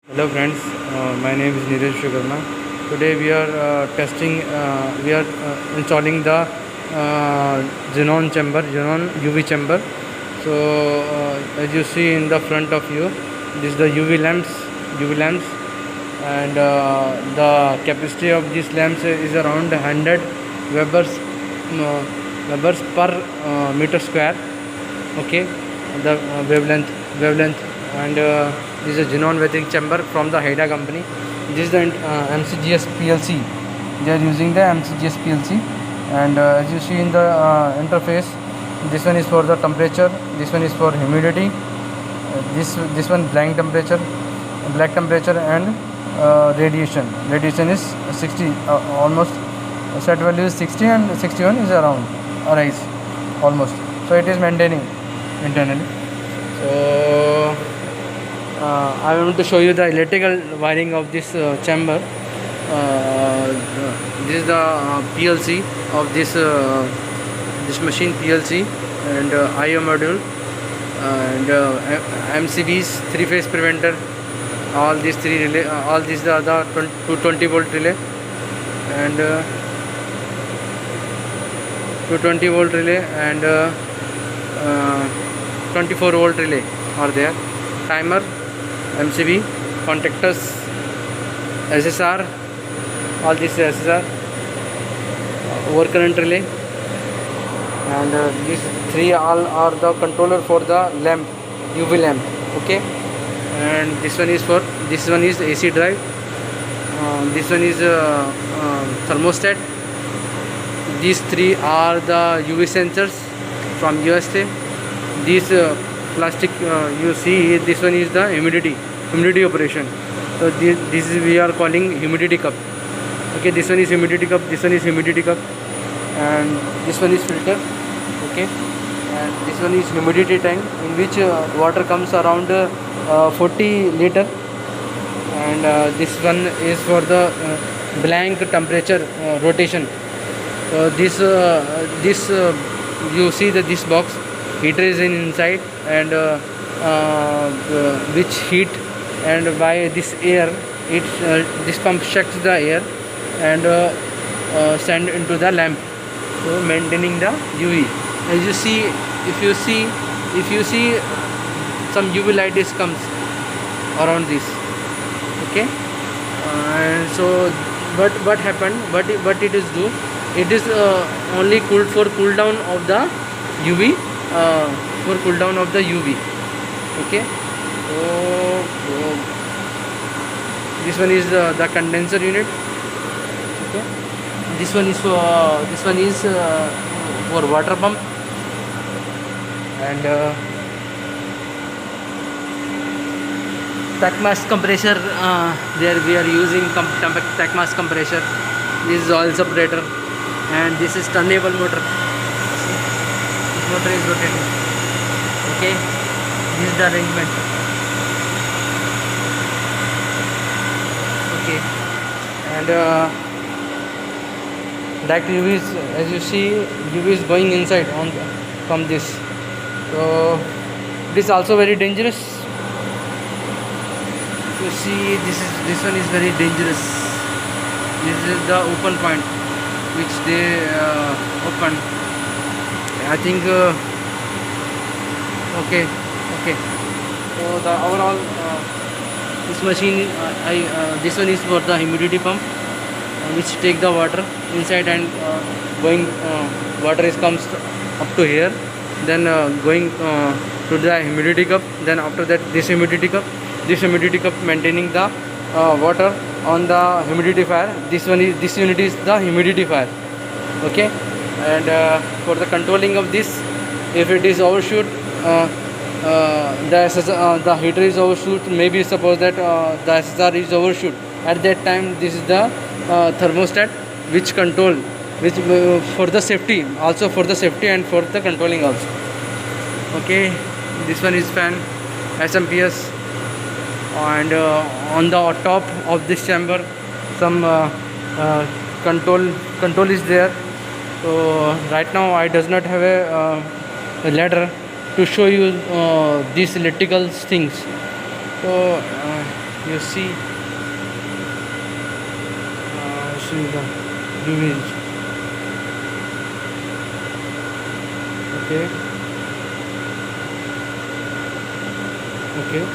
Hello friends, my name is Neeraj Shugarma. Today we are installing the xenon chamber, xenon UV chamber. So as you see in the front of you, this is the UV lamps, and the capacity of these lamps is around 100 Webers, Webers per meter square. Okay, the wavelength, and this is a xenon bathing chamber from the Haida company. This is the MCGS PLC. They are using the MCGS PLC, and as you see in the interface, this one is for the temperature, this one is for humidity, this one black temperature, and radiation. Radiation is 60, almost set value is 60, and 61 is around arise almost. So it is maintaining internally. So I want to show you the electrical wiring of this chamber. This is the PLC of this machine, PLC, and IO module, and MCBs, three-phase preventer. All these three relay, all these are the 220-volt relay, and 220-volt relay, and 24-volt relay are there. Timer, MCB, contactors, SSR, all these SSR, overcurrent relay, and these three all are the controller for the lamp, UV lamp. Okay, and this one is AC drive, this one is thermostat. These three are the UV sensors from USA. These plastic you see, this one is the humidity operation. So this is we are calling humidity cup. Okay, this one is humidity cup, this one is humidity cup, and this one is filter. Okay, and this one is humidity tank, in which water comes around 40 liter, and this one is for the blank temperature rotation. So this you see that this box heater is inside, and which heat, and by this air, this pump sucks the air and send into the lamp, so maintaining the UV. As you see, if you see some UV light is comes around this. Okay, and so what happened, what it is do, it is only cooled for cool down of the UV, for cool down of the UV. Okay, so this one is the condenser unit. Okay, this one is for water pump, and tack mass compressor. There we are using tack mass compressor. This is oil separator, and this is turnable motor. This motor is rotating. Okay, this is the arrangement. Okay, and direct UV is, as you see, UV is going inside from this. So it is also very dangerous. You see, this one is very dangerous. This is the open point which they open. I think okay. So the overall this machine, this one is for the humidity pump, which take the water inside, and going water is comes up to here, then going to the humidity cup. Then after that, this humidity cup maintaining the water on the humidifier. This unit is the humidifier. Okay, and for the controlling of this, if it is overshoot, the heater is overshoot, maybe suppose that the SSR is overshoot, at that time this is the thermostat which control, which for the safety, also for the safety and for the controlling also. Okay, this one is fan, SMPS, and on the top of this chamber some control is there. So right now I does not have a ladder to show you these electrical things. So You see the UV. Okay. Okay.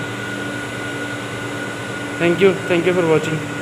Thank you for watching.